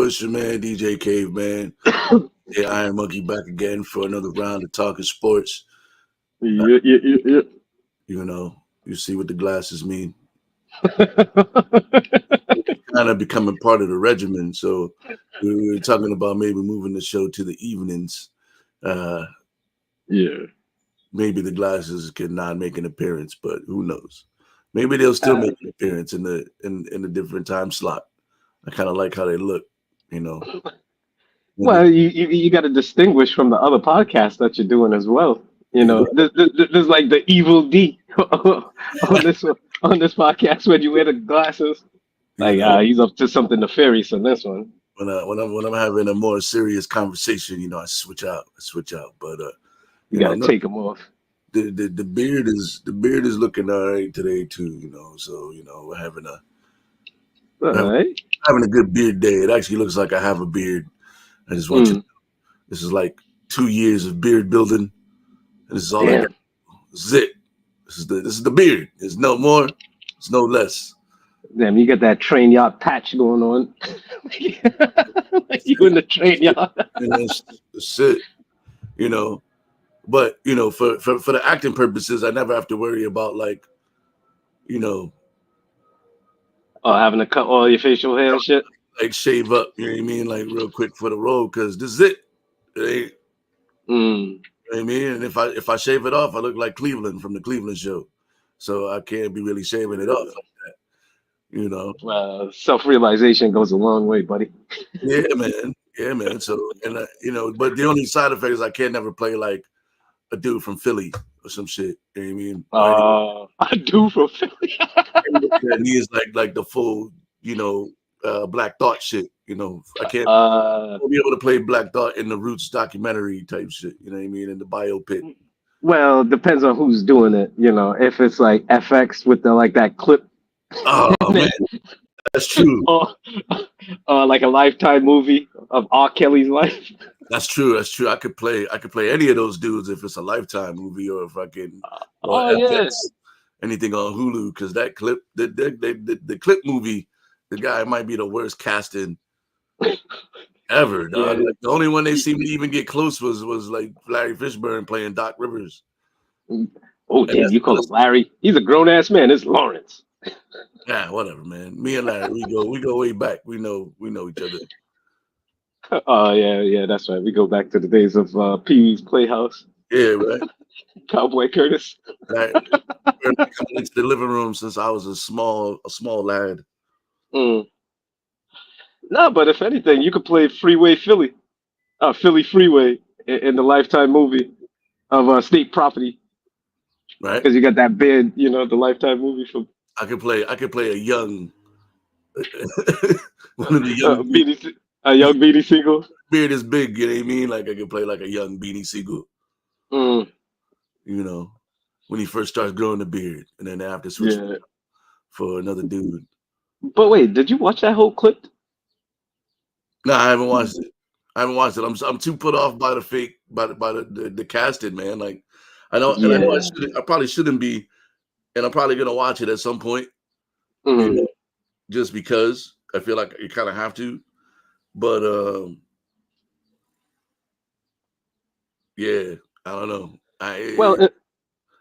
It's your man, DJ Caveman. Yeah, IronMonkey back again for another round of talking sports. Yeah. You know, you see what the glasses mean. Kind of becoming part of the regimen. So we were talking about maybe moving the show to the evenings. Uh, Yeah. Maybe the glasses can not make an appearance, but who knows? Maybe they'll still make an appearance in the different time slot. I kind of like how they look. You know, Well, you got to distinguish from the other podcasts that you're doing as well. You know, there's like the evil D on this podcast when you wear the glasses. you Like know. he's up to something nefarious on this one. When I'm having a more serious conversation, I switch out. But You got to no, take them off. the beard is looking all right today too. So we're having All right. a good beard day. It actually looks like I have a beard. I just want you. Mm, This is like 2 years of beard building, and this is all I got. damn. This is it. This is the beard. There's no more. There's no less. Damn, you got that train yard patch going on. Like you in the train yard. That's it. You know. But for the acting purposes, I never have to worry about you know, Oh, having to cut all your facial hair and shit. shave up. You know what I mean? Like real quick for the role, because this is it. It ain't. Mm. You know what I mean? And if I shave it off, I look like Cleveland from the Cleveland Show. So I can't be really shaving it off like that. Self-realization goes a long way, buddy. Yeah, man. Yeah, man. So but the only side effect is I can't never play like a dude from Philly or some shit. You know what I mean? I do for Philly. And he is like the full, Black Thought shit. I can't be able to play Black Thought in the Roots documentary type shit. You know what I mean? In the biopic. Well, depends on who's doing it. You know, if it's like FX with that clip, Oh man, that's true. or like a Lifetime movie of R. Kelly's life. That's true. I could play any of those dudes if it's a Lifetime movie or if I can or Oh FX, yeah. anything on Hulu, because that clip, the clip movie, the guy might be the worst casting ever, dog. Yeah. Like, the only one they seemed to even get close was like Larry Fishburne playing Doc Rivers. Oh And damn, you call him Larry? He's a grown ass man. It's Lawrence. yeah, whatever, man. Me and Larry, we go way back. We know each other. Oh yeah, that's right. We go back to the days of Pee-wee's Playhouse. Yeah, right. Cowboy Curtis. Larry, coming into the living room since I was a small lad. Mm. No, but if anything, you could play Freeway Philly, Philly Freeway in the Lifetime movie of State Property, Right. because you got that bid, the Lifetime movie from I could play a young one of the young a young Beanie Siegel. beard is big, you know what I mean? Like I could play like a young Beanie Siegel, Mm. when he first starts growing the beard, and then after switch Yeah. for another dude. But wait, did you watch that whole clip? No, I haven't watched it. I'm too put off by the fake by the casting, man. Like I know, and I know I probably shouldn't be, and I'm probably gonna watch it at some point, Mm. just because I feel like you kind of have to. But yeah, I don't know.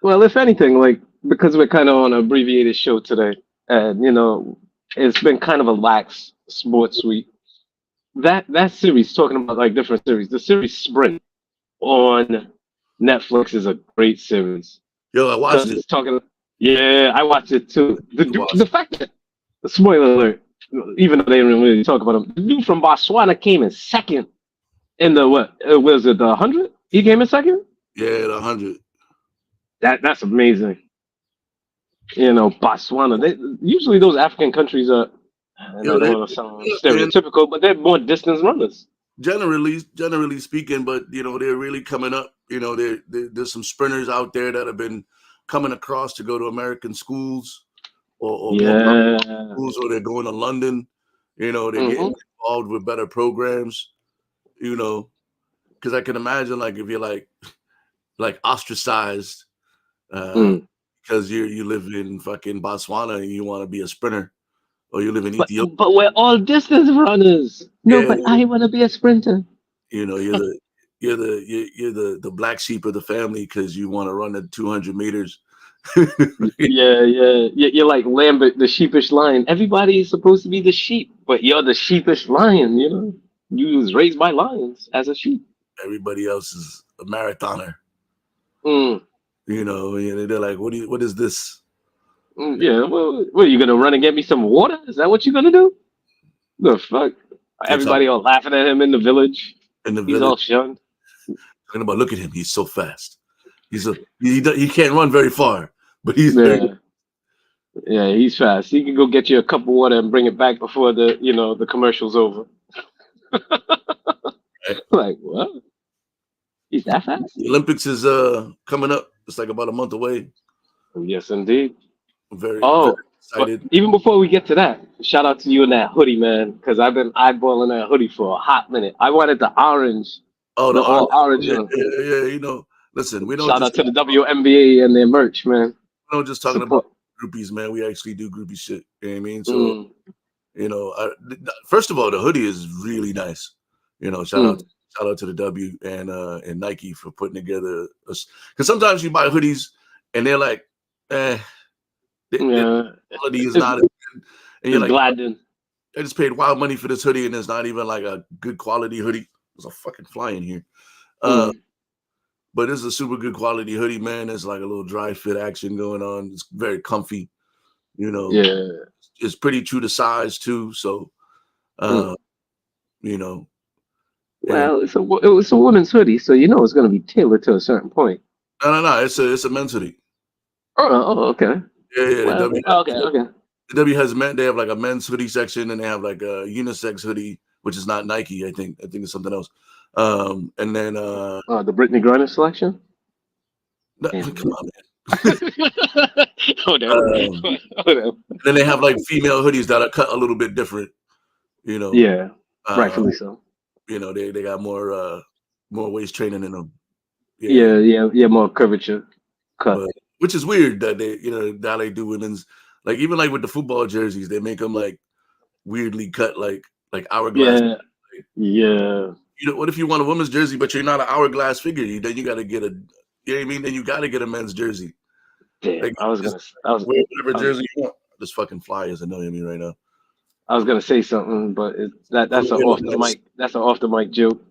Well, if anything, like because we're kind of on an abbreviated show today, and it's been kind of a lax sports week. That series, talking about like different series, the series Sprint on Netflix is a great series. Yo, I watched it. It's talking. Yeah, I watched it too. The fact that, spoiler alert, even though they didn't really talk about him, the dude from Botswana came in second in the what? Was it the 100? He came in second. Yeah, the 100. That's amazing. Botswana. Usually those African countries are. I don't want to sound stereotypical, but they're more distance runners. Generally speaking, but they're really coming up. There's some sprinters out there that have been coming across to go to American schools or schools, or they're going to London. They're getting involved with better programs. Because I can imagine, like, if you're like ostracized because you live in fucking Botswana and you want to be a sprinter or you live in Ethiopia. But we're all distance runners. No, Yeah, but I want to be a sprinter. you're the black sheep of the family because you want to run the 200 meters. Yeah. You're like Lambert, the sheepish lion. Everybody is supposed to be the sheep, but you're the sheepish lion. You know, you was raised by lions as a sheep. Everybody else is a marathoner. Mm, And they're like, what is this? yeah. Well, what are you gonna run and get me some water? Is that what you're gonna do? The fuck? They're Everybody all laughing at him in the village. in the He's village all shunned. talking about, look at him, he's so fast. He can't run very far, but he's very. Yeah. Yeah, he's fast. He can go get you a cup of water and bring it back before the commercial's over. Like, what? He's that fast? The Olympics is coming up. It's like about a month away. Yes, indeed. I'm very Oh, but excited. even before we get to that, shout out to you in that hoodie, man, because I've been eyeballing that hoodie for a hot minute. I wanted the orange, Oh, the all orange yeah, one. listen, Shout out to the WNBA and their merch, man. we don't just talking about Support. groupies, man. We actually do groupie shit. You know what I mean? So, Mm, first of all, the hoodie is really nice. Shout out mm, to the W and Nike for putting together. Because sometimes you buy hoodies and they're like, the yeah, quality is it's, not as good. And you're it's like, Gladden. I just paid wild money for this hoodie and it's not even like a good quality hoodie. There's a fucking fly in here. Mm, But it's a super good quality hoodie, man. There's like a little dry fit action going on. It's very comfy. yeah. It's pretty true to size too. So, Mm. uh, you know, and Well, it was a woman's hoodie, so you know it's going to be tailored to a certain point. no. It's a men's hoodie. Oh, okay. Yeah. Well, okay. The W has men. They have like a men's hoodie section, and they have like a unisex hoodie, which is not Nike. I think it's something else. And then The Brittany Griner selection. come on, man. Hold on. Hold on. Then they have like female hoodies that are cut a little bit different. Yeah, Uh, rightfully so. They got more waist training in them. Yeah. More curvature cut. But, which is weird that now they do women's, like even like with the football jerseys, they make them like weirdly cut like hourglass. Yeah, yeah. What if you want a women's jersey but you're not an hourglass figure? Then you got to get what I mean? Then you got to get a men's jersey. Damn, Like, I was whatever jersey you want. This fucking fly is annoying me right now. I was gonna say something, but that's an off the mic. That's an off the mic joke.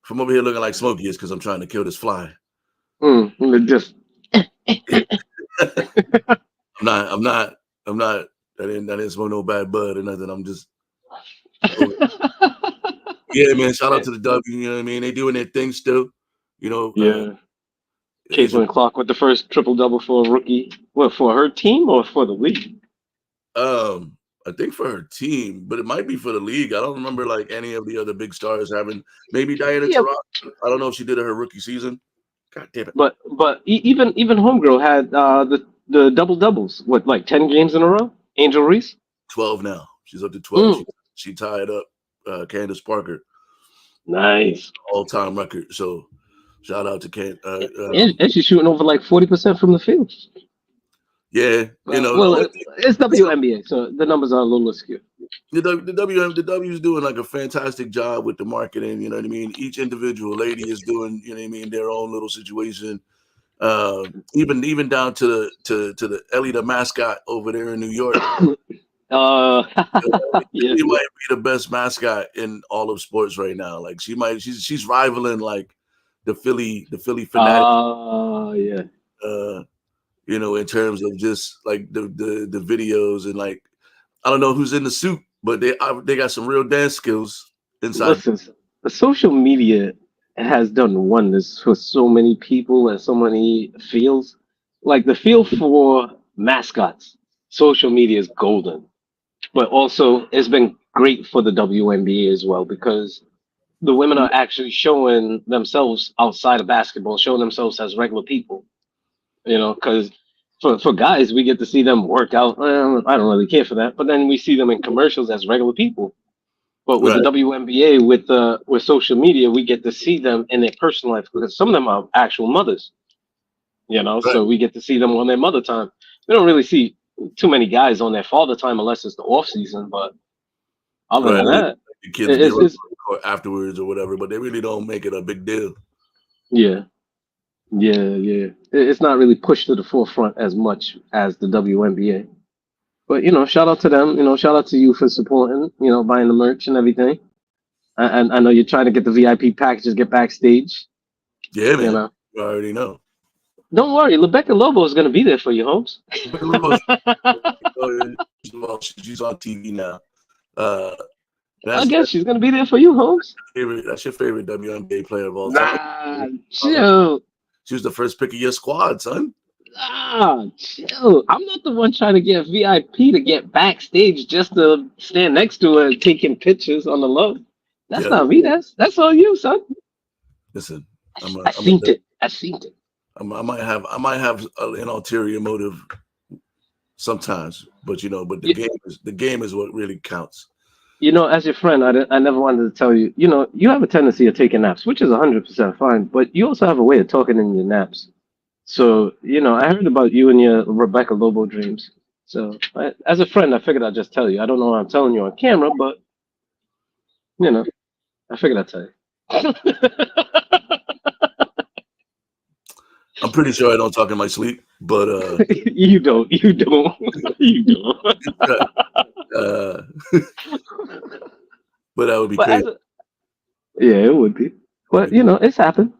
From over here looking like Smokey is because I'm trying to kill this fly. Just. I'm not. I didn't smoke no bad bud or nothing. I'm just. Yeah, man. Shout out to the W. You know what I mean? They doing their thing still. Yeah. Caitlin Clark with the first triple double for a rookie. What, for her team or for the league? I think for her team, but it might be for the league. I don't remember like any of the other big stars having. Maybe Diana Taurasi. I don't know if she did her rookie season. God damn it! But even homegirl had the double doubles. What, like 10 games in a row? Angel Reese. 12 now. She's up to 12. She tied up Candace Parker. Nice. All-time record. So shout out to and she's shooting over like 40% from the field. Yeah, well, it's WNBA, so the numbers are a little askew. The W is doing like a fantastic job with the marketing. You know what I mean? Each individual lady is doing, you know what I mean, their own little situation. Even down to the Ellie, the mascot over there in New York. She might be the best mascot in all of sports right now. Like she's rivaling like the Philly fanatic. Yeah. In terms of just like the videos and like I don't know who's in the suit, but they got some real dance skills inside. Listen, the social media has done wonders for so many people and so many fields. Like the field for mascots, social media is golden. But also, it's been great for the WNBA as well because the women are actually showing themselves outside of basketball, showing themselves as regular people. Because for guys, we get to see them work out. I don't really care for that. But then we see them in commercials as regular people. But with the WNBA, with social media, we get to see them in their personal life because some of them are actual mothers. So we get to see them on their mother time. We don't really see too many guys on there for the time unless it's the off season. But other than Like that, the kids get it's afterwards or whatever, but they really don't make it a big deal. yeah. It's not really pushed to the forefront as much as the WNBA. But shout out to them. Shout out to you for supporting. Buying the merch and everything. I know you're trying to get the VIP packages, get backstage. Yeah, man. You already know. Don't worry, Rebecca Lobo is going to be there for you, Holmes. She's on TV now. I guess she's going to be there for you, Holmes. That's your favorite WNBA player of all time. Nah, chill. She was the first pick of your squad, son. Chill. I'm not the one trying to get VIP to get backstage just to stand next to her taking pictures on the low. That's not me. That's all you, son. Listen, I seen it. I might have an ulterior motive sometimes, but the game is what really counts. As your friend, I never wanted to tell you. You have a tendency of taking naps, which is 100% fine. But you also have a way of talking in your naps. So I heard about you and your Rebecca Lobo dreams. So as a friend, I figured I'd just tell you. I don't know why I'm telling you on camera, but I figured I'd tell you. I'm pretty sure I don't talk in my sleep, but you don't. But that would be crazy. Yeah, it would be. But it's happened.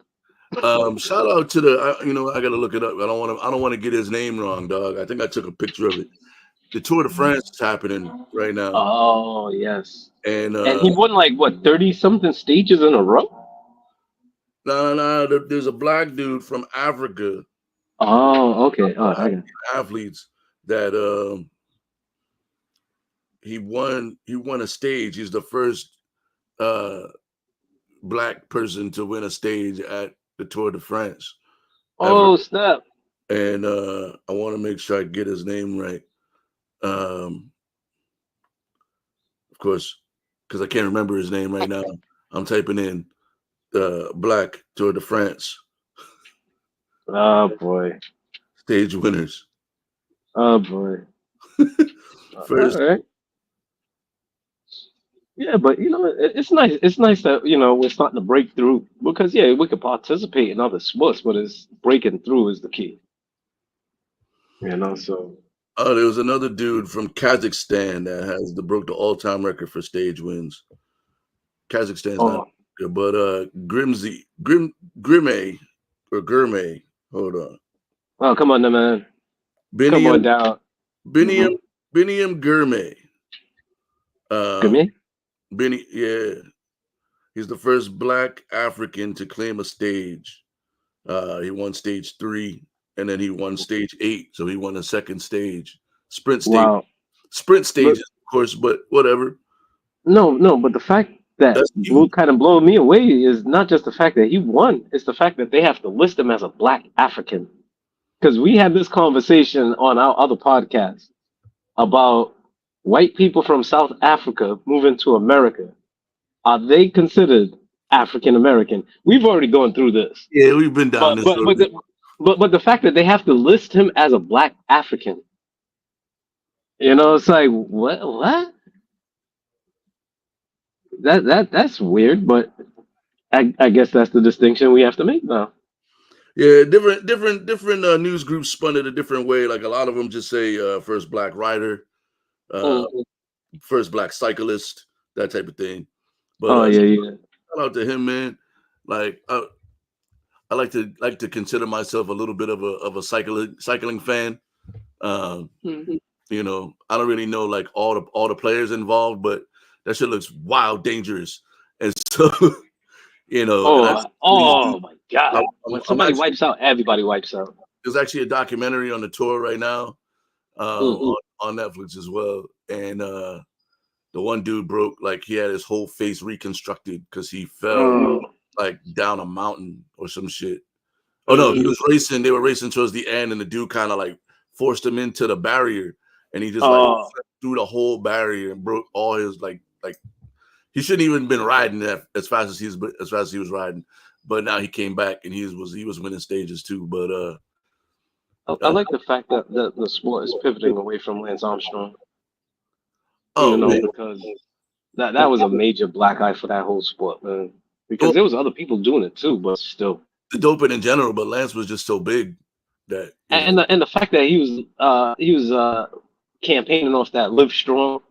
Shout out to the I gotta look it up. I don't want to get his name wrong, dog. I think I took a picture of it. The Tour de France is happening right now. Oh yes. And he won 30-something stages in a row. No. There's a black dude from Africa. Oh, okay. Athletes that he won a stage. He's the first black person to win a stage at the Tour de France. Oh, snap. And I want to make sure I get his name right. Of course, because I can't remember his name right now. I'm typing in black Tour de France. Oh boy. Stage winners. Oh boy. First. All right. Yeah, but it's nice. It's nice that we're starting to break through because we could participate in other sports, but it's breaking through is the key. So. Oh, there was another dude from Kazakhstan that broke the all-time record for stage wins. Kazakhstan's not good, but Grimay. Hold on. Oh, come on, man. Come on down. Biniam Gurmay. Gurmay? Yeah. He's the first black African to claim a stage. He won stage 3, and then he won stage 8. So he won a second stage. Sprint stage. Wow. Sprint stages, of course, but whatever. No, but the fact that kind of blew me away is not just the fact that he won, it's the fact that they have to list him as a black African. Because we had this conversation on our other podcast about white people from South Africa moving to America. Are they considered African American? We've already gone through this. Yeah, we've been down this road. But the fact that they have to list him as a black African, it's like what? That's weird, but I guess that's the distinction we have to make now. Yeah, different news groups spun it a different way. Like a lot of them just say first black rider, first black cyclist, that type of thing. But shout out to him, man. Like I like to consider myself a little bit of a cycling fan. I don't really know like all the players involved, but that shit looks wild dangerous. And so oh my God. When somebody wipes out, everybody wipes out. There's actually a documentary on the tour right now on Netflix as well. And the one dude broke, like he had his whole face reconstructed because he fell like down a mountain or some shit. Oh no, he was racing. They were racing towards the end, and the dude kind of like forced him into the barrier, and he just like through the whole barrier and broke all his like he shouldn't even been riding that as fast as he was riding. But now he came back and he was winning stages too. But I like the fact that the sport is pivoting away from Lance Armstrong. Oh man, Because that was a major black eye for that whole sport, man. Because well, there was other people doing it too, but still. the doping in general, but Lance was just so big that And the fact that he was campaigning off that live strong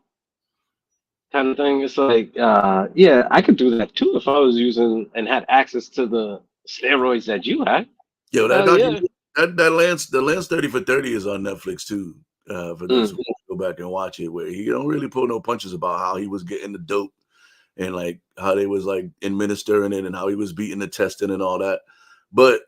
kind of thing. It's like, yeah, I could do that too if I was using and had access to the steroids that you had. yo, that Hell yeah. document, that Lance, the Lance 30 for 30 is on Netflix too. For those Mm. who want to go back and watch it, where he don't really pull no punches about how he was getting the dope and like how they was like administering it and how he was beating the testing and all that. But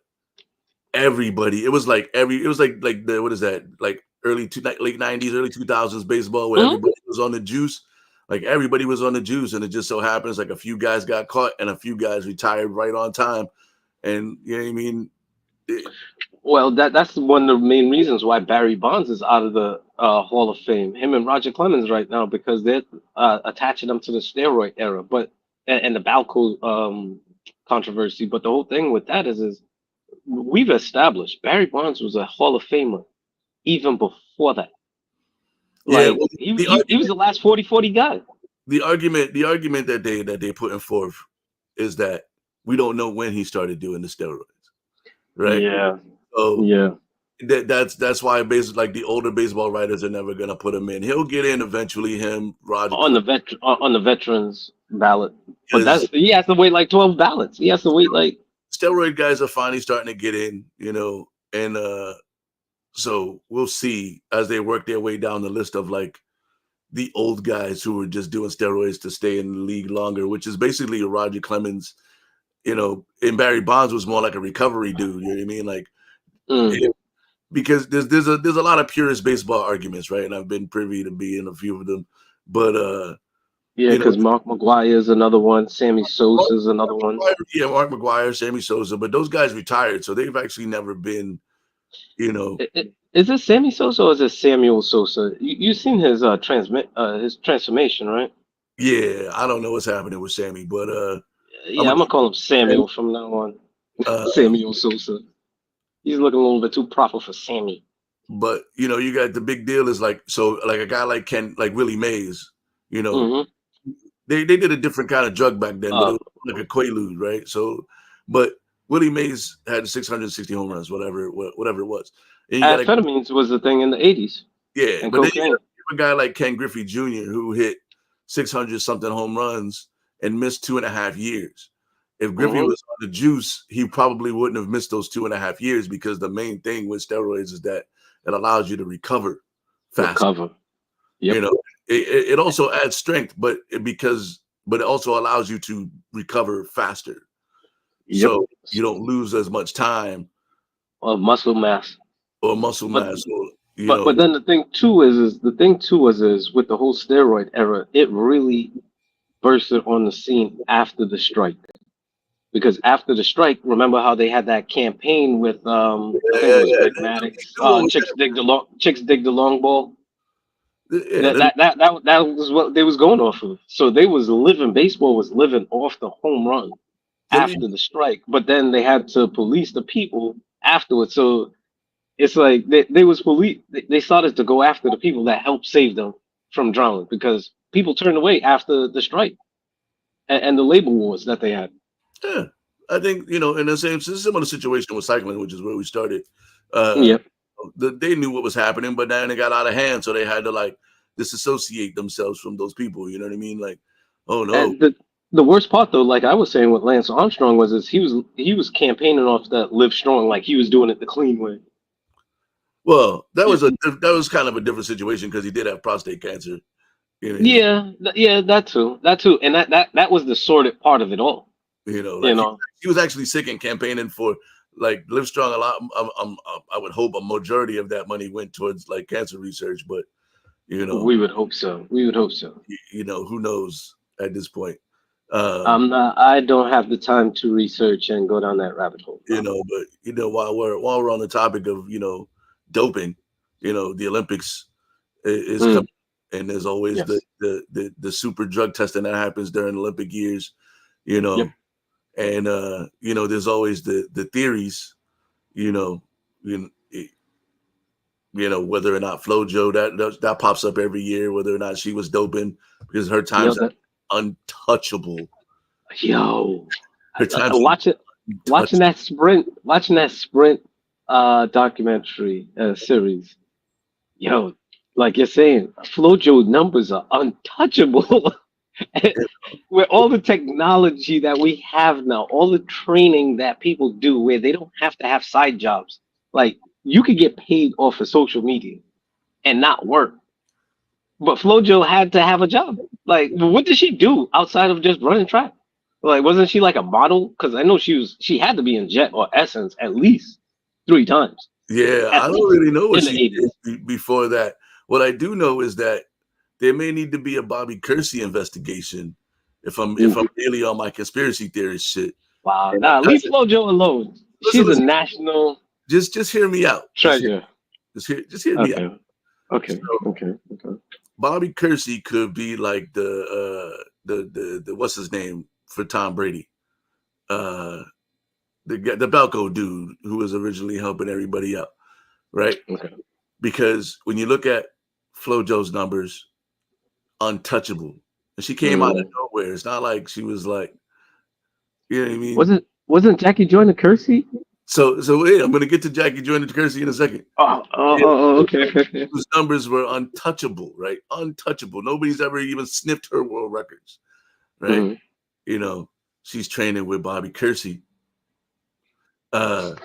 everybody, it was like the what is that, like late 90s, early 2000s baseball where Mhm. everybody was on the juice. Like everybody was on the juice, and it just so happens like a few guys got caught and a few guys retired right on time. And you know what I mean? Well, that's one of the main reasons why Barry Bonds is out of the Hall of Fame. Him and Roger Clemens right now because they're attaching them to the steroid era, but and the Balco controversy. But the whole thing with that is we've established Barry Bonds was a Hall of Famer even before that. Yeah, Like well, the he was argument, the last 40-40 guy. the argument that they putting forth is that we don't know when he started doing the steroids, right? Yeah, So yeah. that's why basically like the older baseball writers are never gonna put him in. He'll get in eventually. Him, Roger, On the veterans ballot, but because he has to wait like 12 ballots. He has to wait like. steroid guys are finally starting to get in, and so we'll see as they work their way down the list of like the old guys who are just doing steroids to stay in the league longer, which is basically a Roger Clemens, and Barry Bonds was more like a recovery dude. You know what I mean? Like, Mm. because there's a lot of purist baseball arguments, right? And I've been privy to be in a few of them, but Yeah, you know, because Mark McGuire is another one. Sammy Mark, Sosa is another one. yeah, Mark McGuire, Sammy Sosa, but those guys retired, so they've actually never been, you know, Is it Sammy Sosa or is it Samuel Sosa? You've seen his his transformation, right? yeah, I don't know what's happening with Sammy, but I'm Yeah, a, I'm gonna call him Samuel from now on. uh, Samuel Sosa. He's looking a little bit too proper for Sammy. but you got the big deal is like so like a guy like like Willie Mays, you know, Mm-hmm. they did a different kind of drug back then, but it Uh, was like a quaalude, right? So, but Willie Mays had 660 home runs, whatever it was, and you got a amphetamines was the thing in the 80s yeah, and but then you cocaine. have a guy like Ken Griffey Jr. who hit 600 something home runs and missed 2.5 years. If Griffey Mm-hmm. was on the juice, he probably wouldn't have missed those 2.5 years because the main thing with steroids is that it allows you to recover fast. Recover. You Yep. know, it also adds strength, but it also allows you to recover faster. Yep. So you don't lose as much time Of muscle mass. or muscle But mass or but then the thing too is with the whole steroid era, it really bursted on the scene after the strike. Because after the strike, remember how they had that campaign with I think it was Rick Maddox, oh, chicks dig the long ball. yeah, That was what they was going off of. So baseball was living off the home run let me after the strike, but then they had to police the people afterwards. So it's like they was police. They started to go after the people that helped save them from drowning because people turned away after the strike and the labor wars that they had. yeah. I think in the same similar situation with cycling, which is where we started. Uh, Yep. they knew what was happening, but then it got out of hand, so they had to like disassociate themselves from those people. You know what I mean? Like, oh no. And the worst part though, like I was saying with Lance Armstrong was he was campaigning off that live strong, like he was doing it the clean way. Well, Yeah, that was kind of a different situation because he did have prostate cancer. You know, yeah, that too, and that was the sordid part of it all. You like know, he was actually sick and campaigning for like Live Strong a lot. I would hope a majority of that money went towards like cancer research, but you know, we would hope so. We would hope so. who knows at this point. Um, I'm not. I don't have the time to research and go down that rabbit hole. No. but while we're on the topic of doping, the Olympics is Mm, coming, and there's always the yes. the super drug testing that happens during Olympic years, you Yep. know, and there's always the theories, you know, whether or not FloJo that pops up every year, whether or not she was doping, because her times are untouchable. Yo, Her times watching that sprint documentary series. Yo, like you're saying, FloJo numbers are untouchable. With all the technology that we have now, all the training that people do where they don't have to have side jobs. Like, you could get paid off of social media and not work. But FloJo had to have a job. Like, what did she do outside of just running track? Like, wasn't she like a model? Because I know she had to be in Jet or Essence at least 3 times. Yeah, I don't really know what she did before that. What I do know is that there may need to be a Bobby Kersey investigation if I'm really on my conspiracy theory shit. Wow, leave FloJo alone. She's a national. Just hear me out. Treasure. Just hear me out. Okay. Bobby Kersey could be like the what's his name for Tom Brady, the Belko dude who was originally helping everybody out, right? Okay. Because when you look at FloJo's numbers, untouchable, and she came out of nowhere. It's not like she was like, you know what I mean? Wasn't Jackie Joyner Kersey? So yeah, I'm gonna get to Jackie Joyner Kersey in a second. Okay. Whose numbers were untouchable, right? Untouchable. Nobody's ever even sniffed her world records, right? She's training with Bobby Kersey. Then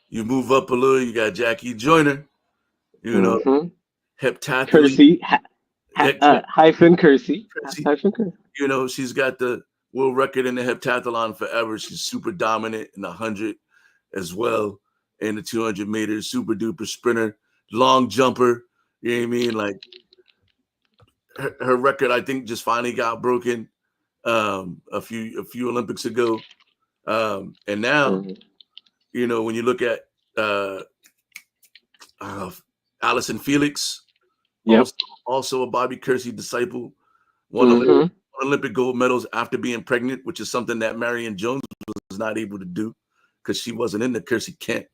you move up a little. You got Jackie Joyner. Heptathlete. Kersey. Hyphen Kersey. She's got the world record in the heptathlon forever. She's super dominant in the 100 as well, and the 200 meters, super duper sprinter, long jumper. You know what I mean? Like her record, I think, just finally got broken a few Olympics ago, and now when you look at Allison Felix, also a Bobby Kersey disciple, won Olympic gold medals after being pregnant, which is something that Marion Jones was not able to do because she wasn't in the Kersey camp.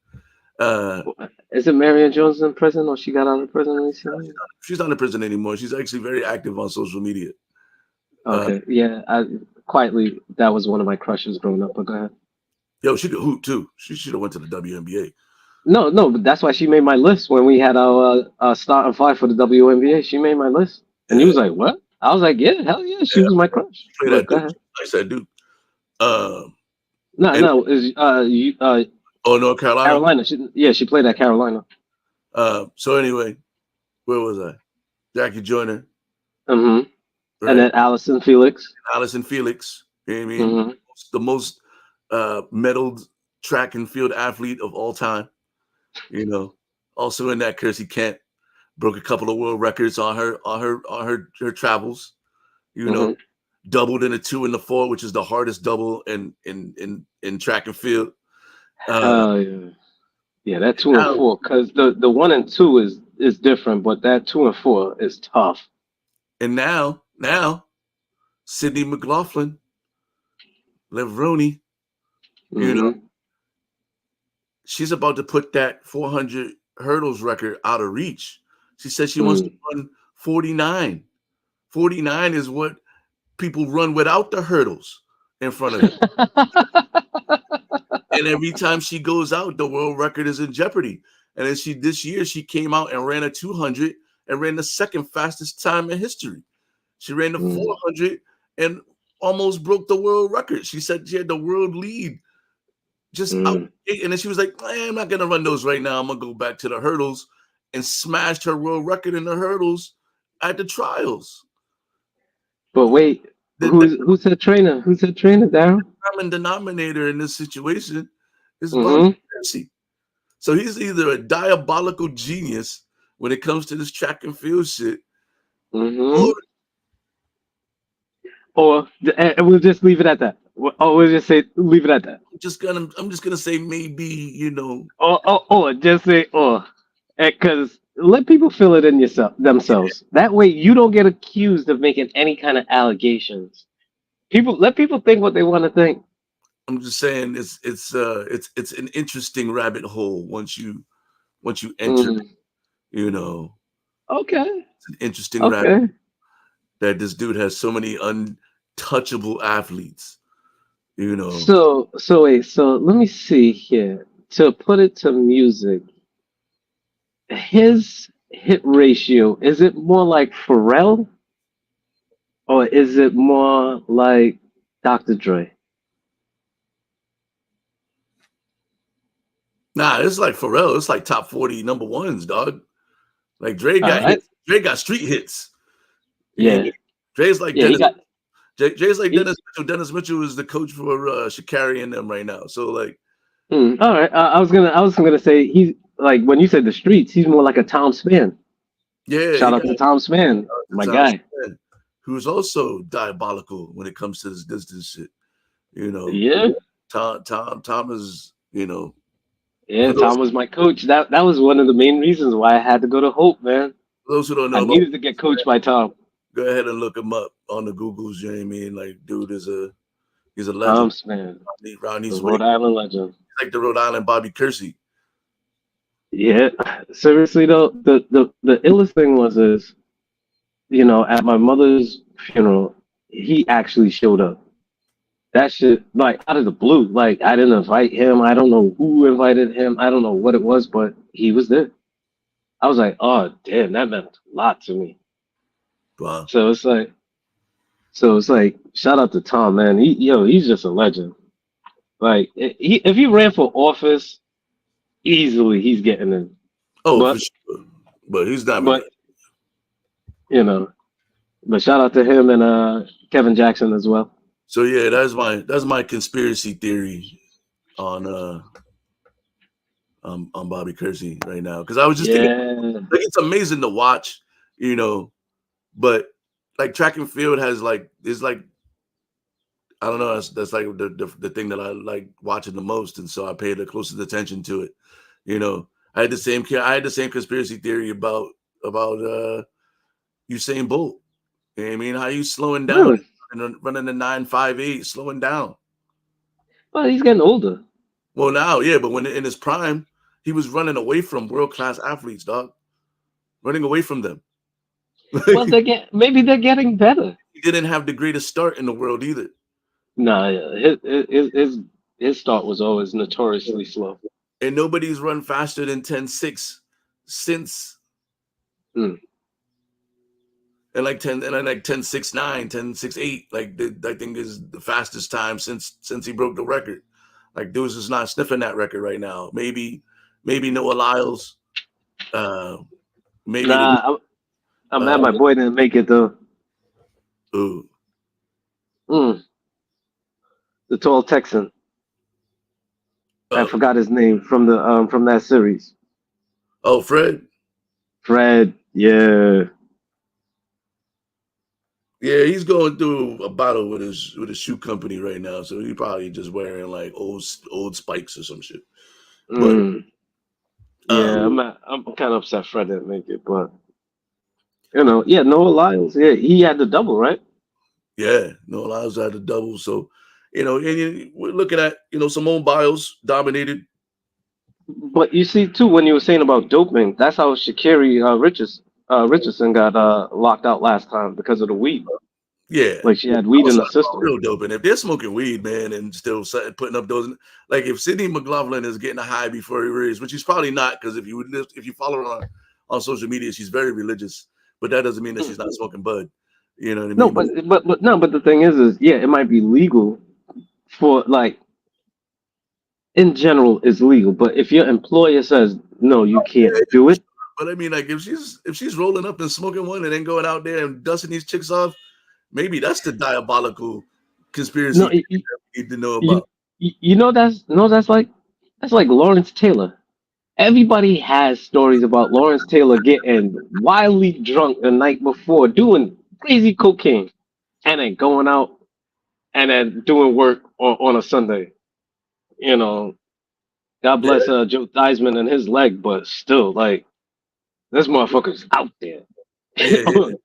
Isn't Marion Jones in prison, or she got out of prison recently? She's not in prison anymore. She's actually very active on social media. Okay, quietly, that was one of my crushes growing up. But go ahead. Yo, she could hoop too. She should have went to the WNBA. No, but that's why she made my list when we had our starting 5 for the WNBA. She made my list, and he was like, "What?" I was like, "Yeah, hell yeah, she was my crush." Go ahead. Nice that dude. North Carolina. Carolina. She played at Carolina. So anyway, where was I? Jackie Joyner. Right? And then Allison Felix. You know what I mean? The most medaled track and field athlete of all time. Also in that Kersey camp, broke a couple of world records on her travels. Doubled in the 2 and the 4, which is the hardest double in track and field. That 2 and 4, because the 1 and 2 is different, but that 2 and 4 is tough. And now Sydney McLaughlin, Levroni, she's about to put that 400 hurdles record out of reach. She said she wants to run 49. 49 is what people run without the hurdles in front of them. And every time she goes out, the world record is in jeopardy. And then this year she came out and ran a 200 and ran the second fastest time in history. She ran the 400 and almost broke the world record. She said she had the world lead just out. And then she was like, I'm not going to run those right now. I'm going to go back to the hurdles, and smashed her world record in the hurdles at the trials. But wait, who's her trainer? Who's her trainer, Darryl? The common denominator in this situation is Bobby Kersey. So he's either a diabolical genius when it comes to this track and field shit, or we'll just leave it at that. Oh, we'll just say leave it at that. I'm just gonna say maybe, Or just say because let people feel it in themselves. That way you don't get accused of making any kind of allegations. Let people think what they want to think. I'm just saying it's an interesting rabbit hole once you once you enter, Mm. you know, Okay. it's an interesting rabbit Okay. that this dude has so many untouchable athletes, you know. So wait, so let me see here. To put it to music, his hit ratio, is it more like Pharrell or is it more like Dr. Dre? Nah, it's like Pharrell. It's like top 40 number ones, dog. Like Dre All got right. hits. Dre got street hits. You know what I Yeah. mean? Dre's like Yeah, he Dennis. got Dre's like he, Dennis Mitchell. Dennis Mitchell is the coach for Sha'Carri and them right now. So like, all right. I was gonna say he's like when you said the streets, he's more like a Tom Span. yeah, he Shout out got to Tom Span, the my Tom guy. Span, who's also diabolical when it comes to this shit. You know, Yeah. Tom is, you know, Yeah, for those Tom was my coach. That was one of the main reasons why I had to go to Hope, man. who don't I know about, needed to get coached by Tom. go ahead and look him up on the Googles. You know what I mean? Like, dude is he's a legend. Tom Span, Around the these way, Rhode Island legend. he's like the Rhode Island Bobby Kersey. Yeah, seriously though, the illest thing was is at my mother's funeral, he actually showed up. That shit like out of the blue. Like I didn't invite him. I don't know who invited him. I don't know what it was, but he was there. I was like, oh damn, that meant a lot to me. Wow. So it's like shout out to Tom, man. He's just a legend. Like if he ran for office, easily he's getting in. Oh, for But sure. But he's not. but you know, but shout out to him and Kevin Jackson as well. So yeah, that's my conspiracy theory on on Bobby Kersey right now. Because I was just thinking, Yeah. like, it's amazing to watch, you know, but like track and field has like is like, I don't know, that's like the thing that I like watching the most, and so I pay the closest attention to it. You know, I had the same conspiracy theory about Usain Bolt. You know what I mean? How you slowing down Really? and running the 9.58, slowing down. Well, he's getting older. Well, now, yeah, but when in his prime, he was running away from world class athletes, dog. Running away from them. Well, maybe they're getting better. He didn't have the greatest start in the world either. Nah, yeah, his start was always notoriously slow. And nobody's run faster than 10.6 since Mm. and like 10.69, 10.68. Like I think is the fastest time since he broke the record. Like dudes is not sniffing that record right now. Maybe Noah Lyles. Uh maybe the Nah, I'm mad my boy didn't make it though. ooh, Mm. The tall Texan. I forgot his name from that series. oh, Fred. Fred. Yeah. Yeah, he's going through a battle with his shoe company right now, so he probably just wearing like old spikes or some shit. But Mm. um, Yeah, I'm kind of upset Fred didn't make it, but yeah, Noah Lyles. Yeah, he had the double, right? yeah, no allows had a double. So we're looking at Simone Biles dominated. But you see too when you were saying about doping, that's how Shakiri Richardson got locked out last time because of the weed. Yeah, Like she had I weed was in the talking about system. real dope, and if they're smoking weed, man, and still putting up those, like if Sidney McLaughlin is getting a high before he raised, which he's probably not, because if you follow her on social media, she's very religious, but that doesn't mean that she's not smoking bud. You know what I No, mean? but no, but the thing is yeah, it might be legal for like in general it's legal, but if your employer says no, you Yeah, can't do it. but I mean, like if she's rolling up and smoking one and then going out there and dusting these chicks off, maybe that's the diabolical conspiracy No, theory that we need to know you, about. you know that's like Lawrence Taylor. Everybody has stories about Lawrence Taylor getting wildly drunk the night before, doing crazy cocaine, and then going out and then doing work on a Sunday. You know, God Yeah, bless Joe Theismann and his leg, but still, like this motherfucker's out there. yeah, yeah. Like,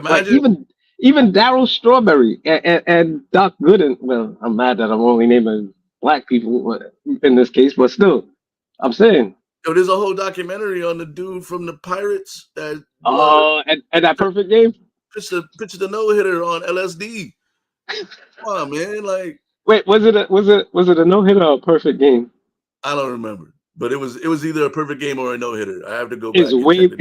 Like imagine, even Daryl Strawberry and Doc Gooden. Well, I'm mad that I'm only naming black people in this case, but still, I'm saying Yo, there's a whole documentary on the dude from the Pirates that And that perfect game. pitched a no hitter on LSD. Come on, man. Like, Wait, was it a no hitter or a perfect game? I don't remember, but it was either a perfect game or a no hitter. I have to go back and check it.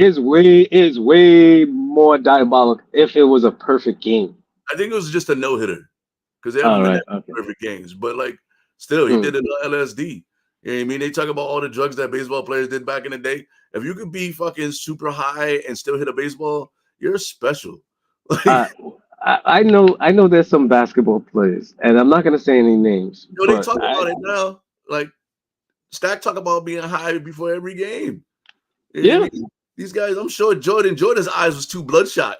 Is way more diabolical if it was a perfect game. I think it was just a no hitter because they haven't been Okay. perfect games. But like, still, he did it on LSD. You know what I mean? They talk about all the drugs that baseball players did back in the day. If you could be fucking super high and still hit a baseball, you're special. I know there's some basketball players, and I'm not gonna say any names. You know, they talk about it now. Like Stack talk about being high before every game. You know what I mean? These guys, I'm sure Jordan's eyes was too bloodshot.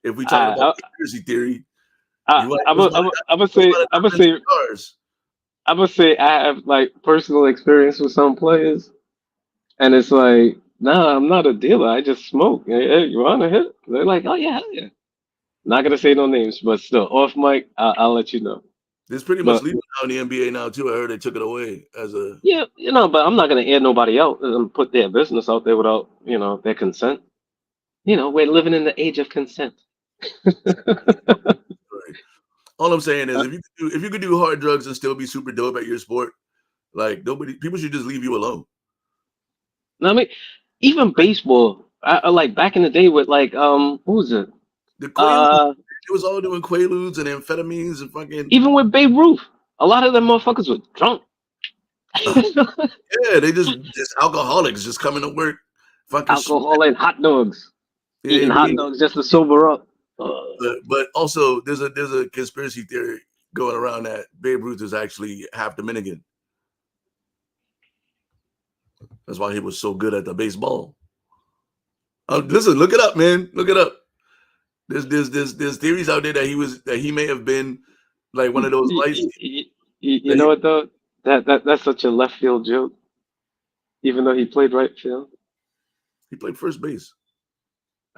If we talk about conspiracy theory, I'm gonna say I have like personal experience with some players, and it's like, nah, I'm not a dealer. I just smoke. Hey, you want to hit? They're like, oh yeah, hell yeah. Not gonna say no names, but still, off mic, I'll let you know. There's pretty much legal now in the NBA now too. I heard they took it away as a but I'm not gonna air nobody out and put their business out there without their consent. We're living in the age of consent. All I'm saying is, if you could do hard drugs and still be super dope at your sport, like people should just leave you alone. I mean, even baseball, like back in the day with like what was it? The Quaaludes, it was all doing Quaaludes and amphetamines and fucking. Even with Babe Ruth, a lot of them motherfuckers were drunk. Yeah, they just alcoholics just coming to work, fucking alcohol and hot dogs, eating hot dogs just to sober up. But also, there's a conspiracy theory going around that Babe Ruth is actually half Dominican. That's why he was so good at the baseball. Listen, look it up, man. Look it up. There's theories out there that he may have been like one of those lights. You know what though? That's such a left field joke. Even though he played right field, he played first base.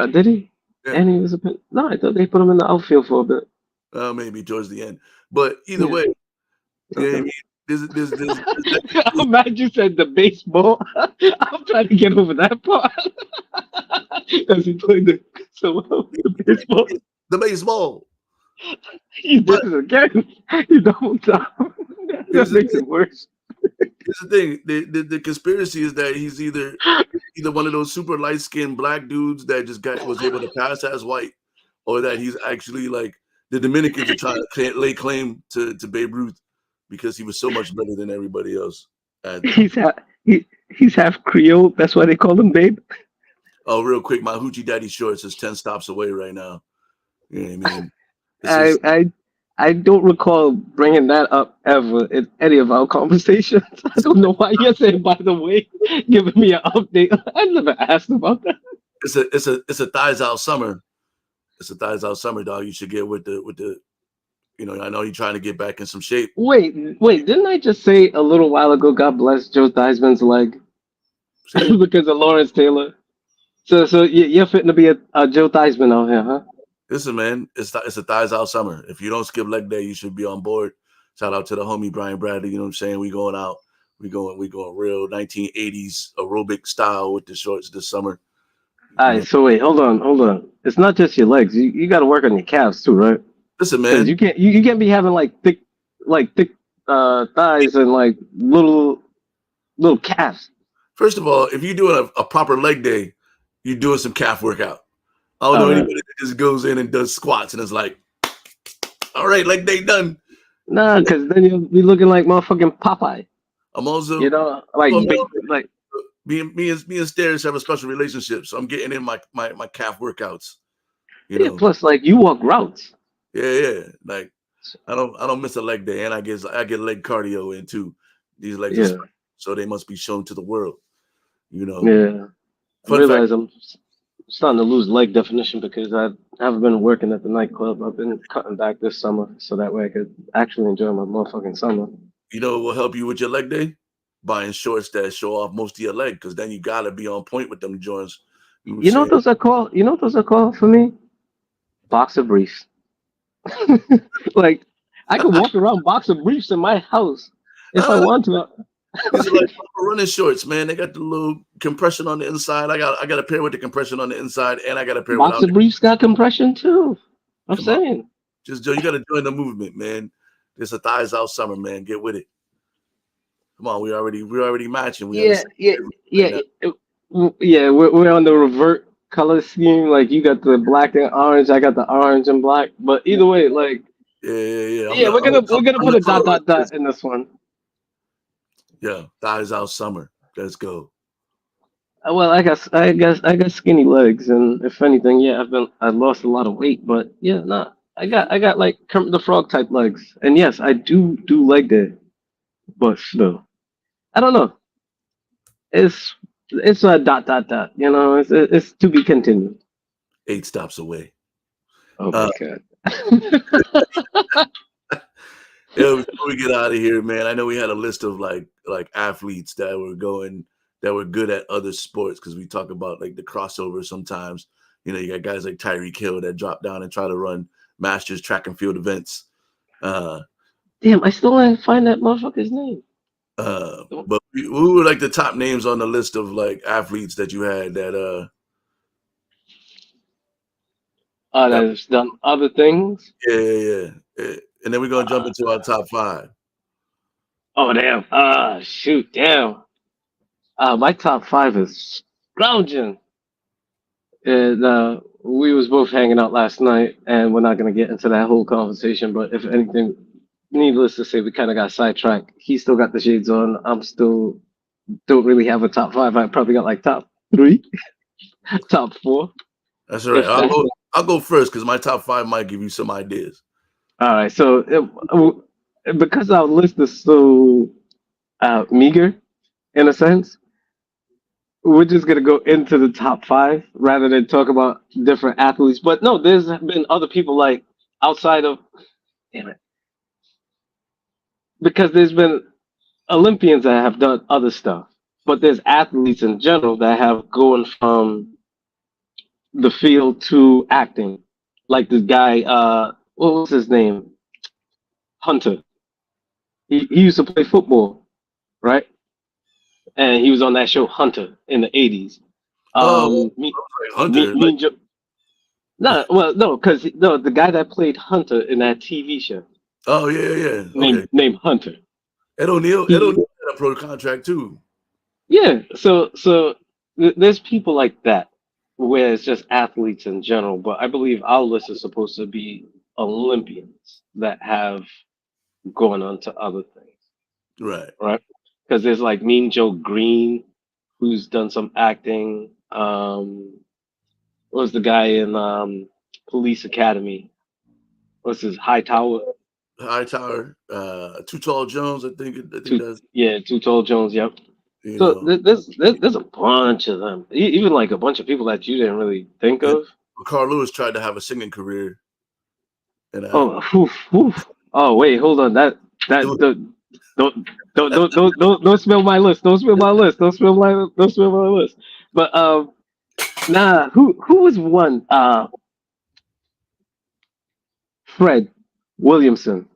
Did he? Yeah. And he was no. I thought they put him in the outfield for a bit. Maybe towards the end, but either way, okay. I mean, there's I'm mad you said the baseball. I'm trying to get over that part because he played the baseball. The baseball. You did it again. You don't stop. That makes it worse. Here's the thing: the conspiracy is that he's either one of those super light skinned black dudes that just was able to pass as white, or that he's actually like the Dominicans are trying to lay claim to Babe Ruth because he was so much better than everybody else. He's half Creole. That's why they call him Babe. Oh, real quick, my hoochie daddy shorts is 10 stops away right now. You know what I mean? I don't recall bringing that up ever in any of our conversations. I don't know why you're saying, by the way, giving me an update. I never asked about that. It's a thighs out summer. It's a thighs out summer, dog. You should get with the I know you're trying to get back in some shape. Wait, didn't I just say a little while ago, God bless Joe Theismann's leg? Because of Lawrence Taylor. So you're fitting to be a Joe Theismann out here, huh? Listen, man, it's a thighs out summer. If you don't skip leg day, you should be on board. Shout out to the homie Brian Bradley. You know what I'm saying? We going out. We going real 1980s aerobic style with the shorts this summer. All right, so wait, hold on. It's not just your legs. You got to work on your calves too, right? Listen, man, you can't be having like thick thighs and like little calves. First of all, if you're doing a proper leg day, you're doing some calf workout. I don't know anybody that just goes in and does squats and it's like, all right, leg day done. Nah, because then you'll be looking like motherfucking Popeye. I'm also, like me and Stairs have a special relationship, so I'm getting in my calf workouts. Plus, like you walk routes. Yeah. Like I don't miss a leg day, and I get leg cardio in too. These legs, so they must be shown to the world. Yeah. I realize I'm starting to lose leg definition because I haven't been working at the nightclub. I've been cutting back this summer so that way I could actually enjoy my motherfucking summer. You know what will help you with your leg day? Buying shorts that show off most of your leg, because then you gotta be on point with them joints. You know what those are called? You know what those are called for me? Boxer briefs. Like I could walk around boxer briefs in my house if I want to. These are like running shorts, man. They got the little compression on the inside. I got a pair with the compression on the inside, and I got a pair without Boxer it. briefs got compression too. I'm Come on, saying. just Joe, you got to join the movement, man. It's a thighs out summer, man. Get with it. Come on, we're already matching. We Yeah, understand yeah, right yeah, now. yeah. We're on the revert color scheme. Like you got the black and orange, I got the orange and black. But either way, like Yeah. yeah, we're gonna I'm put the a color dot right dot there. dot in this one. Yeah, thighs out summer. Let's go. Well, I got skinny legs, and if anything, yeah, I lost a lot of weight, but yeah, nah, I got like Kermit the Frog type legs, and yes, I do leg day, but still, I don't know. It's a dot dot dot. It's to be continued. 8 stops away. Oh my Uh, god. yeah, before we get out of here, man, I know we had a list of like athletes that were good at other sports because we talk about like the crossover sometimes. You got guys like Tyreek Hill that drop down and try to run masters track and field events. Uh, Damn, I still didn't find that motherfucker's name. but who were like the top names on the list of like athletes that you had that That has done other things. yeah. And then we're gonna jump into our top five. Oh damn. Shoot, damn. My top five is scrounging. And we was both hanging out last night, and we're not gonna get into that whole conversation. But if anything, needless to say, we kind of got sidetracked. He still got the shades on. I'm still don't really have a top five. I probably got like top three, top four. That's all right. If that. I'll go first because my top five might give you some ideas. All right. So because our list is so meager in a sense, we're just gonna go into the top five rather than talk about different athletes. But no, there's been other people like outside of damn it, because there's been Olympians that have done other stuff, but there's athletes in general that have gone from the field to acting. Like this guy, what was his name? Hunter. He used to play football, right? And he was on that show Hunter in the '80s. Oh, Me, like Hunter, like me and Joe. No, well, no, because no, the guy that played Hunter in that TV show oh yeah. Okay. named Hunter. Ed He, O'Neill had a pro contract too. yeah. So there's people like that where it's just athletes in general. But I believe our list is supposed to be Olympians that have gone on to other things, Right. right? Because there's like Mean Joe Green, who's done some acting. What was the guy in Police Academy? What's his Hightower? Hightower, Too Tall Jones, I think Two, that's yeah, Too Tall Jones. Yep. you So know there's a bunch of them, even like a bunch of people that you didn't really think and of. Carl Lewis tried to have a singing career and Oh, oh wait, hold on. it That was, don't spill my list. Don't spill my list. Don't spill my list. But nah, who was one? Fred Williamson.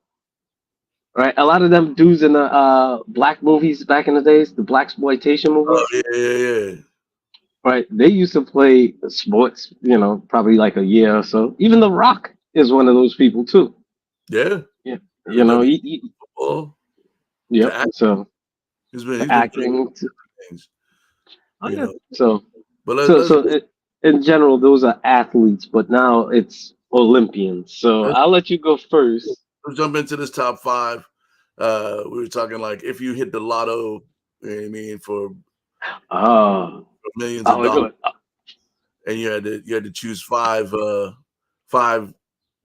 Right, a lot of them dudes in the black movies back in the days, the black exploitation oh movies. yeah. Right, they used to play sports. Probably like a year or so. Even The Rock is one of those people too. Yeah. Yeah, The football to yep. act. So He's been pretty acting. things, Oh you yeah. know. So But so so it, in general, those are athletes, but now it's Olympians. So let's I'll let you go first. let's jump into this top five. We were talking like if you hit the lotto, you know what I mean, for Oh, millions of oh, we're dollars, going. and you had to choose five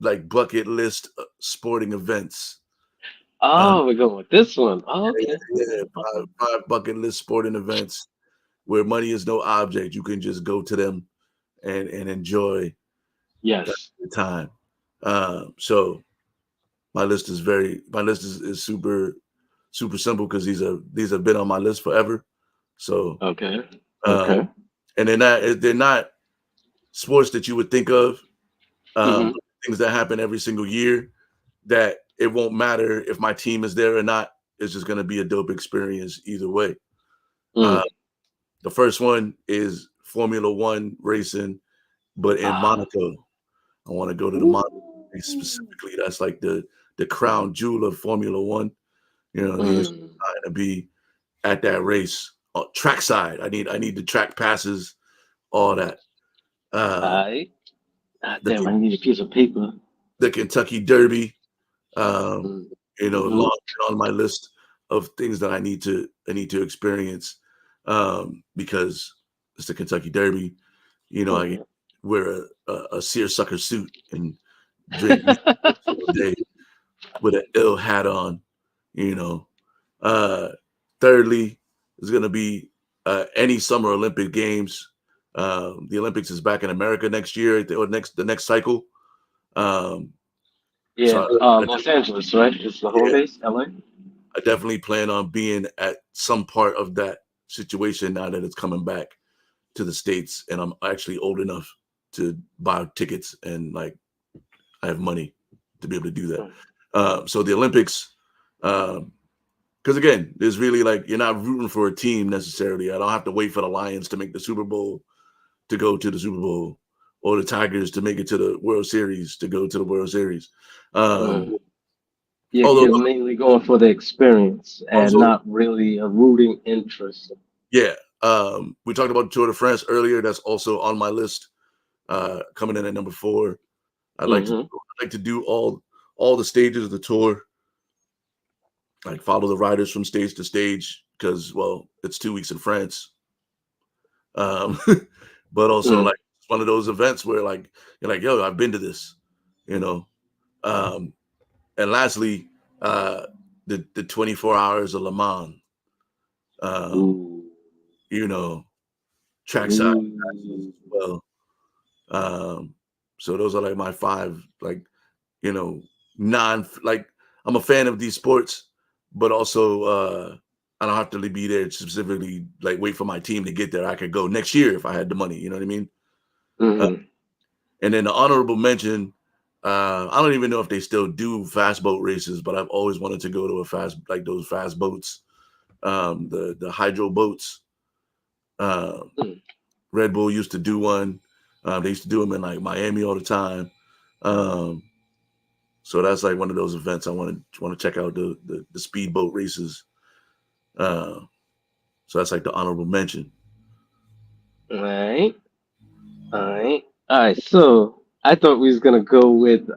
like bucket list sporting events. Uh, Oh, we're going with this one. Oh, okay. yeah, five bucket list sporting events where money is no object. You can just go to them and enjoy Yes. the time. So my list is super simple because these have been on my list forever. So Okay. um, Okay. and they're not sports that you would think of. Hmm. Things that happen every single year that it won't matter if my team is there or not. it's just gonna be a dope experience either way. Uh, Mm. the first one is Formula One racing, but in Ah. Monaco. I want to go to the Monaco race Ooh. specifically. That's like the crown jewel of Formula One. You know what I mean? It's Mm. trying to be at that race, trackside. I need the track passes, all that. Um, I. Ah, the damn, I need a piece of paper. the Kentucky Derby. Um, Mm. long Mm-hmm. on my list of things that I need to experience, because it's the Kentucky Derby. I Mm-hmm. wear a seersucker suit and drink beer all day with an ill hat on. You know. Thirdly, is going to be any Summer Olympic Games. The Olympics is back in America next year or the next cycle. Um, so Yeah. Los Angeles, right? It's the home yeah, base, LA. I definitely plan on being at some part of that situation now that it's coming back to the States, and I'm actually old enough to buy tickets and like I have money to be able to do that. So the Olympics, because again, there's really like you're not rooting for a team necessarily. I don't have to wait for the Lions to make the Super Bowl to go to the Super Bowl, or the Tigers to make it to the World Series to go to the World Series. Um, Mm. You're although mainly going for the experience and also, not really a rooting interest. yeah, we talked about Tour de France earlier. That's also on my list, coming in at number 4. Mm-hmm. I'd like to do all the stages of the tour, like follow the riders from stage to stage because well, it's 2 weeks in France. Um, but also Mm. like it's one of those events where like you're like, yo, I've been to this, you know. Um, and lastly, uh, the 24 hours of Le Mans, um, Ooh. you know, trackside passes Ooh. as well. Um, so those are like my 5, like you know, non like I'm a fan of these sports, but also I don't have to be there specifically like wait for my team to get there. I could go next year if I had the money. You know what I mean? Uh, Mm-hmm. and then the honorable mention. I don't even know if they still do fast boat races, but I've always wanted to go to a fast like those fast boats, the hydro boats. Uh, Mm. Red Bull used to do one. They used to do them in like Miami all the time. Um, So that's like one of those events I want to check out the speedboat races. Uh, so that's like the honorable mention. All right. All right. All right. So I thought we was gonna go with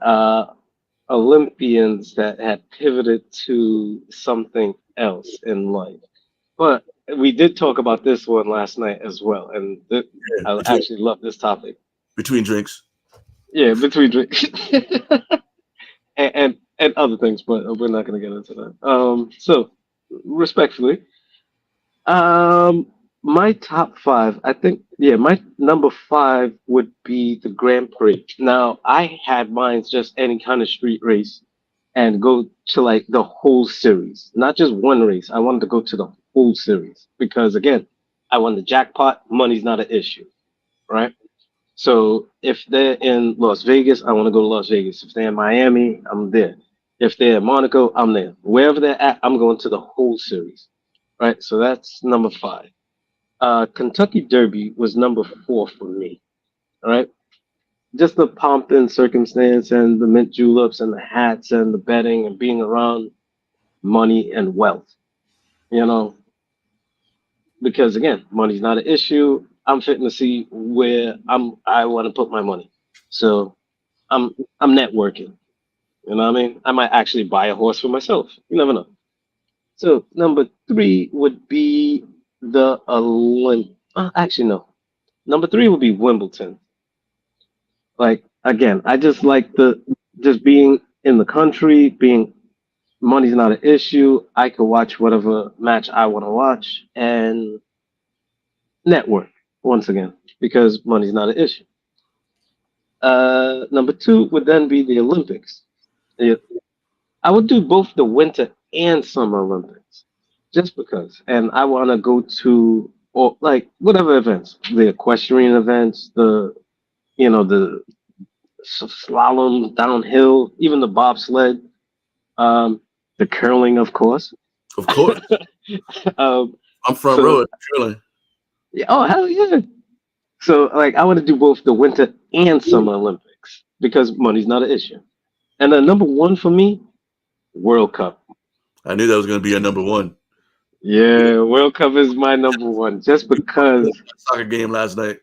Olympians that had pivoted to something else in life. But we did talk about this one last night as well, and Yeah, I actually love this topic. between drinks. Yeah, between and other things, but we're not going to get into that. So respectfully, um, my top five, I think, yeah, my number five would be the Grand Prix. Now, I had mine just any kind of street race and go to like the whole series, not just one race. I wanted to go to the whole series because again, I won the jackpot. Money's not an issue, right? So if they're in Las Vegas, I want to go to Las Vegas. If they're in Miami, I'm there. If they're in Monaco, I'm there. Wherever they're at, I'm going to the whole series, right? So that's number five. Kentucky Derby was number four for me, all right? Just the pomp and circumstance and the mint juleps and the hats and the betting and being around money and wealth, you know, because again, money's not an issue. I'm fitting to see where I want to put my money. So I'm I'm networking. You know what I mean? I might actually buy a horse for myself. You never know. So number three would be the Olymp. Actually, no. Number three would be Wimbledon. Like again, I just like the just being in the country, being money's not an issue. I could watch whatever match I want to watch and network once again because money's not an issue. Number two would then be the Olympics. Yeah, I would do both the Winter and Summer Olympics just because. And I want to go to or like whatever events, the equestrian events, the slalom downhill, even the bobsled, um, the curling, of course. Of course. um, I'm front so row. Drilling. yeah, oh hell yeah. So like I want to do both the winter and summer Olympics because money's not an issue. And then number one for me, World Cup. I knew that was going to be a number one. Yeah, World Cup is my number one just because Soccer game last night.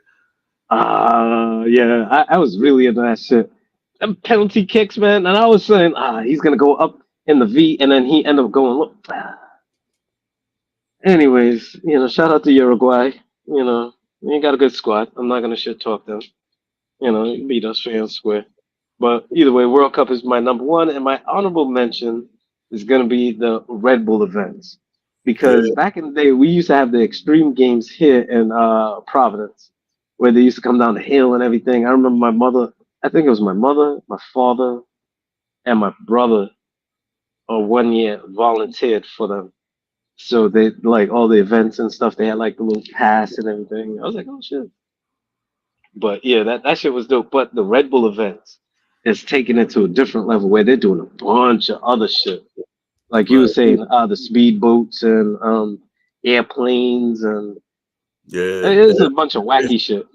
yeah, I was really into that shit. Them penalty kicks, man, and I was saying, he's gonna go up in the V, and then he ended up going look. Anyways, shout out to Uruguay. You got a good squad. I'm not gonna shit talk them. You beat us fair and square. But either way, World Cup is my number one, and my honorable mention is gonna be the Red Bull events. Because Yeah. back in the day, we used to have the extreme games here in Providence, where they used to come down the hill and everything. I remember my mother, I think it was my mother, my father, and my brother, one year volunteered for them. So they like all the events and stuff. They had like the little pass and everything. I was like, oh shit. But yeah, that shit was dope. But the Red Bull events is taking it to a different level where they're doing a bunch of other shit. Like you were Right. saying, the speedboats and airplanes and Yeah. it's a bunch of wacky shit.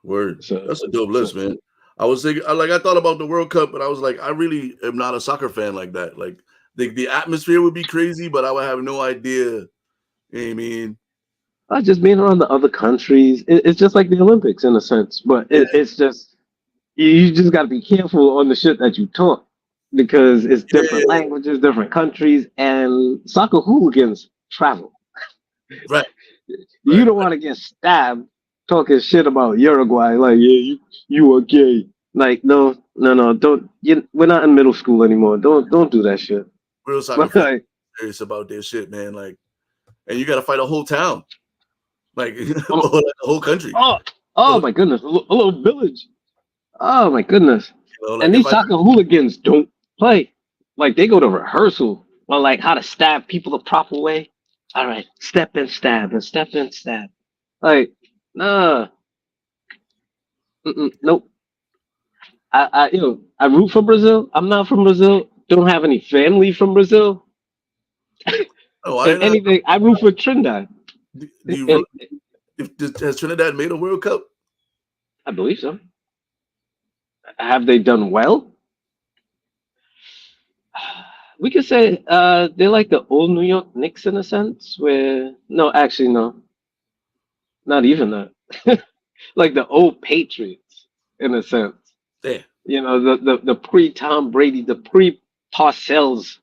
Word. So, That's a dope so list, man. I was thinking, I thought about the World Cup, but I was like, I really am not a soccer fan like that. Like, the atmosphere would be crazy, but I would have no idea. You know what I mean? just being around the other countries, it's just like the Olympics in a sense. But Yeah, it's just you just got to be careful on the shit that you talk because it's yeah, different languages, different countries, and soccer hooligans travel. right, You right. don't want to get stabbed talking shit about Uruguay. Like, yeah, you are gay. Like, no, don't. We're not in middle school anymore. Don't do that shit. Real soccer But fans like, serious about their shit, man. Like, and you got to fight a whole town, like, or like um, a whole country. oh, So, my goodness, a little village. Oh my goodness. like And if these I, soccer hooligans don't play. Like they go to rehearsal on like how to stab people the proper way. All right, step and stab and step and stab. Like, nah, nope. I root for Brazil. I'm not from Brazil. Don't have any family from Brazil. oh, I If didn't know. anything, I root for Trinidad. Do And you has Trinidad made a World Cup? I believe so. Have they done well? We could say they're like the old New York Knicks in a sense, where no, actually no, not even that. Like the old Patriots in a sense. Yeah, The pre Tom Brady, the pre Parcells.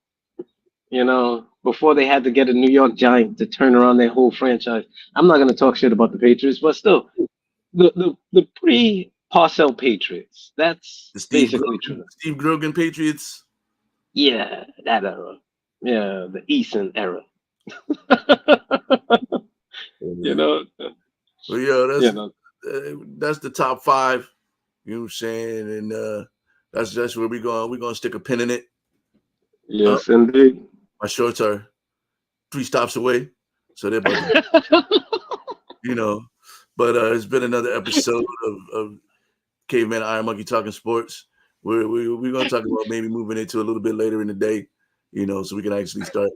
Before they had to get a New York Giant to turn around their whole franchise. I'm not gonna talk shit about the Patriots, but still, the pre Parcell Patriots. That's the basically true. Steve Grogan Patriots. Yeah, that era. Yeah, the Eason era. you Yeah. know, Well, yeah, you know. that's the top five. You know what I'm saying? And that's where we're gonna stick a pin in it. Yes, indeed. My shorts are 3 stops away, so they're about you know. But it's been another episode of Caveman Iron Monkey Talking Sports. We're gonna talk about maybe moving into a little bit later in the day, so we can actually start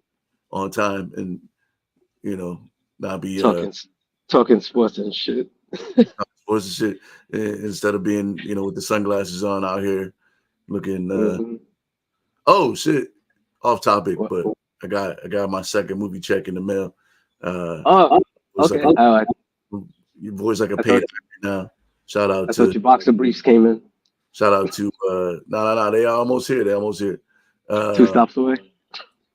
on time and not be talking sports and shit. sports and shit instead of being with the sunglasses on out here looking. Oh shit, off topic, but I got my second movie check in the mail. Okay. Your boy's like a paid actor now. Shout out I to thought your boxer briefs came in. shout out to no, they are almost here. They're almost here. 2 stops away.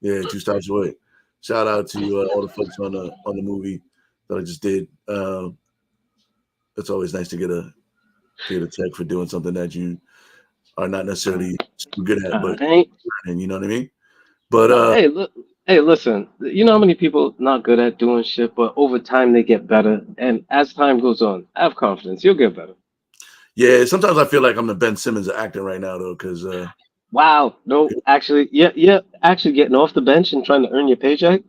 Yeah, 2 stops away. Shout out to all the folks on the movie that I just did. It's always nice to get a check for doing something that you are not necessarily good at, but and you know what I mean. But hey, listen. You know how many people not good at doing shit, but over time they get better, and as time goes on, I have confidence you'll get better. Yeah, sometimes I feel like I'm the Ben Simmons of acting right now, though, because wow, no, actually, yeah, actually getting off the bench and trying to earn your paycheck.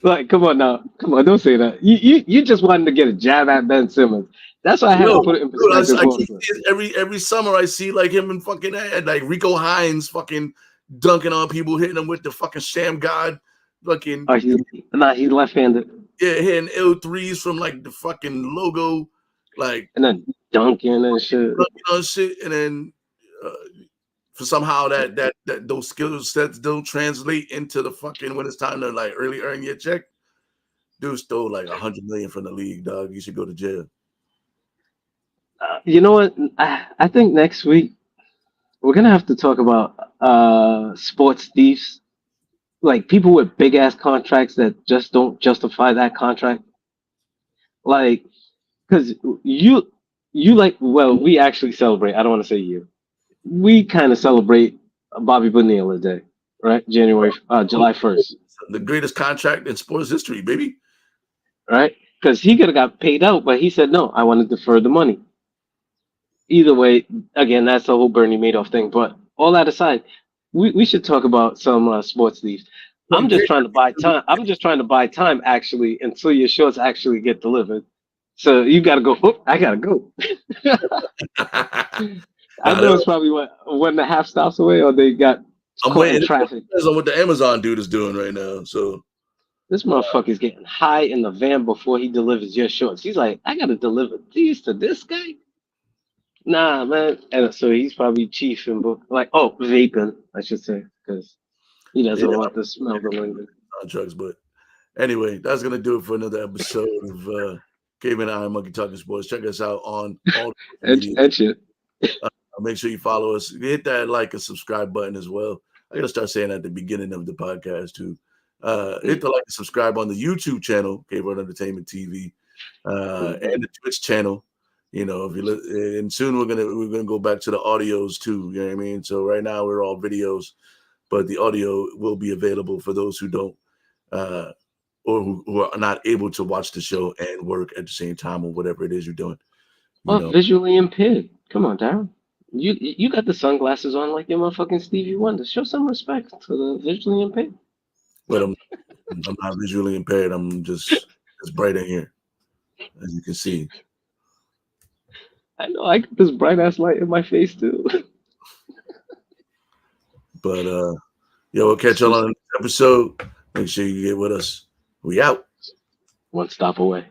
Like, come on now, don't say that. You just wanted to get a jab at Ben Simmons. That's why I had to put it in perspective. I keep every summer I see like him and fucking like Rico Hines fucking dunking on people, hitting them with the fucking Sham God, fucking. Oh, he's left-handed. Yeah, hitting L3s from like the fucking logo, like, and then dunking and shit. And then for somehow that those skill sets don't translate into the fucking when it's time to like early earn your check. Dude stole like $100 million from the league, dog. You should go to jail. You know what? I think next week we're gonna have to talk about sports thieves, like people with big ass contracts that just don't justify that contract. Like, because you like, well, we actually celebrate. I don't want to say you. We kind of celebrate Bobby Bonilla Day, right? July 1st. The greatest contract in sports history, baby. Right? Because he could have got paid out, but he said no. I want to defer the money. Either way, again, that's the whole Bernie Madoff thing. But all that aside, we should talk about some sports thieves. I'm just trying to buy time. I'm just trying to buy time actually until your shorts actually get delivered. So you gotta go. Oh, I gotta go. I know it's probably what 1.5 stops away, or they got caught in traffic. Depends on what the Amazon dude is doing right now. So this motherfucker's getting high in the van before he delivers your shorts. He's like, I gotta deliver these to this guy. Nah, man. And so he's probably chiefing, like, vaping, I should say, because he doesn't want the smell to linger. On drugs, but anyway, that's gonna do it for another episode of Caveman and IronMonkey Talking Sports. Check us out on all and shit. Make sure you follow us. Hit that like and subscribe button as well. I gotta start saying that at the beginning of the podcast too. Hit the like and subscribe on the YouTube channel, Caveman Entertainment TV, and the Twitch channel. You know, and soon we're gonna go back to the audios too. You know what I mean? So right now we're all videos, but the audio will be available for those who don't or who are not able to watch the show and work at the same time or whatever it is you're doing. Visually impaired. Come on, Darren. You got the sunglasses on like your motherfucking Stevie Wonder. Show some respect to the visually impaired. But I'm not visually impaired. I'm just bright in here, as you can see. I know, I got this bright ass light in my face too. But we'll catch y'all on the next episode. Make sure you get with us. We out. One stop away.